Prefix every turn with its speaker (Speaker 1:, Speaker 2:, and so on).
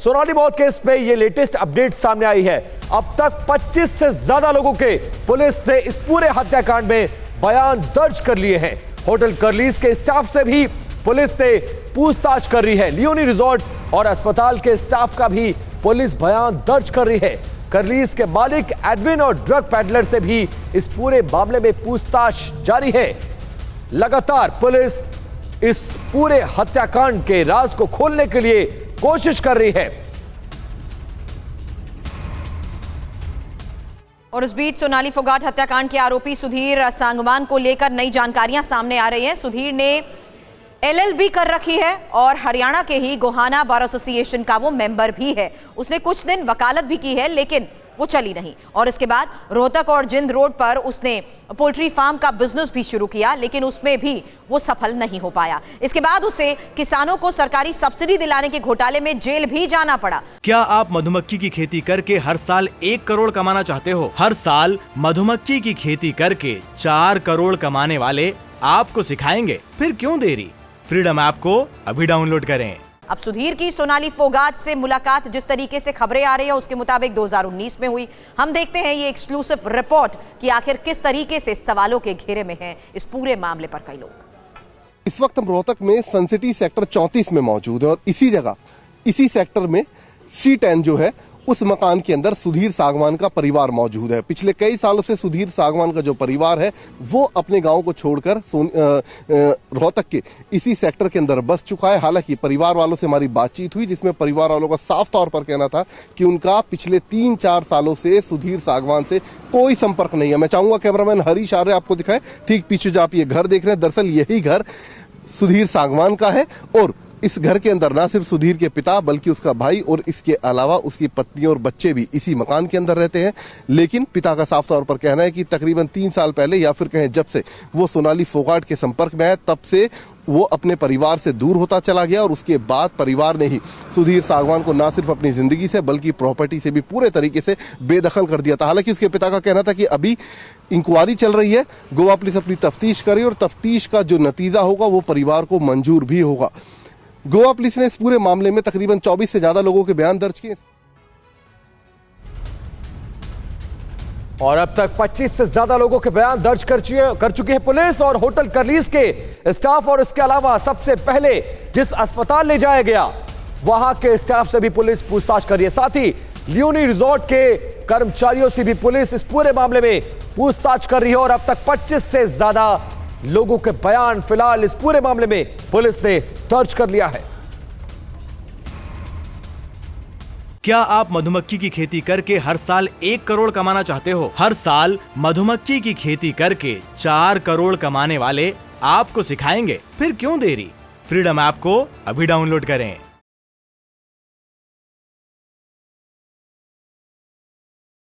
Speaker 1: सोनाली मौत केस में ये लेटेस्ट अपडेट सामने आई है। अब तक 25 से ज्यादा लोगों के पुलिस ने इस पूरे हत्याकांड में बयान दर्ज कर लिए हैं। होटल कर्लीज के स्टाफ से भी पुलिस ने पूछताछ कर रही है। लियोनी रिजॉर्ट और अस्पताल के स्टाफ का भी पुलिस बयान दर्ज कर रही है। कर्लीज के मालिक एडविन और ड्रग पैडलर से भी इस पूरे मामले में पूछताछ जारी है। लगातार पुलिस इस पूरे हत्याकांड के राज को खोलने के लिए कोशिश कर रही है।
Speaker 2: और इस बीच सोनाली फोगाट हत्याकांड के आरोपी सुधीर सांगवान को लेकर नई जानकारियां सामने आ रही हैं। सुधीर ने LLB कर रखी है और हरियाणा के ही गोहाना बार एसोसिएशन का वो मेंबर भी है। उसने कुछ दिन वकालत भी की है लेकिन वो चली नहीं और इसके बाद रोहतक और जिंद रोड पर उसने पोल्ट्री फार्म का बिजनेस भी शुरू किया लेकिन उसमें भी वो सफल नहीं हो पाया। इसके बाद उसे किसानों को सरकारी सब्सिडी दिलाने के घोटाले में जेल भी जाना पड़ा।
Speaker 3: क्या आप मधुमक्खी की खेती करके हर साल 1 करोड़ कमाना चाहते हो? हर साल मधुमक्खी की खेती करके 4 करोड़ कमाने वाले आपको सिखाएंगे। फिर क्यों देरी? फ्रीडम ऐप को अभी डाउनलोड करें।
Speaker 2: अब सुधीर की सोनाली फोगाट से मुलाकात जिस तरीके से खबरें आ रही है उसके मुताबिक 2019 में हुई। हम देखते हैं ये एक्सक्लूसिव रिपोर्ट कि आखिर किस तरीके से सवालों के घेरे में हैं इस पूरे मामले पर कई लोग।
Speaker 4: इस वक्त हम रोहतक में सनसिटी सेक्टर 34 में मौजूद है और इसी जगह इसी सेक्टर में C10 जो है उस मकान के अंदर सुधीर सांगवान का परिवार मौजूद है। पिछले कई सालों से सुधीर सांगवान का जो परिवार है वो अपने गांव को छोड़कर रोहतक के इसी सेक्टर के अंदर बस चुका है। हालांकि परिवार वालों से हमारी बातचीत हुई जिसमें परिवार वालों का साफ तौर पर कहना था कि उनका पिछले 3-4 सालों से सुधीर सांगवान से कोई संपर्क नहीं है। मैं चाहूंगा कैमरामैन हरीश आर्य आपको दिखाए, ठीक पीछे जो आप ये घर देख रहे हैं दरअसल यही घर सुधीर सांगवान का है और इस घर के अंदर ना सिर्फ सुधीर के पिता बल्कि उसका भाई और इसके अलावा उसकी पत्नी और बच्चे भी इसी मकान के अंदर रहते हैं। लेकिन पिता का साफ तौर पर कहना है कि तकरीबन 3 साल पहले या फिर कहें जब से वो सोनाली फोगाट के संपर्क में है तब से वो अपने परिवार से दूर होता चला गया और उसके बाद परिवार ने ही सुधीर सांगवान को ना सिर्फ अपनी जिंदगी से बल्कि प्रॉपर्टी से भी पूरे तरीके से बेदखल कर दिया था। हालांकि उसके पिता का कहना था कि अभी इंक्वायरी चल रही है, गोवा पुलिस अपनी तफ्तीश करे और तफ्तीश का जो नतीजा होगा वो परिवार को मंजूर भी होगा। गोवा पुलिस ने इस पूरे मामले में तकरीबन 24 से ज्यादा लोगों के बयान दर्ज किए
Speaker 1: और अब तक 25 से ज्यादा लोगों के बयान दर्ज कर चुकी है पुलिस। और होटल कर्लीज के स्टाफ और इसके अलावा सबसे पहले जिस अस्पताल ले जाया गया वहां के स्टाफ से भी पुलिस पूछताछ कर रही है। साथ ही लियोनी रिजॉर्ट के कर्मचारियों से भी पुलिस इस पूरे मामले में पूछताछ कर रही है और अब तक 25 से ज्यादा लोगों के बयान फिलहाल इस पूरे मामले में पुलिस ने दर्ज कर लिया है।
Speaker 3: क्या आप मधुमक्खी की खेती करके हर साल 1 करोड़ कमाना चाहते हो? हर साल मधुमक्खी की खेती करके 4 करोड़ कमाने वाले आपको सिखाएंगे। फिर क्यों देरी? फ्रीडम ऐप को अभी डाउनलोड करें।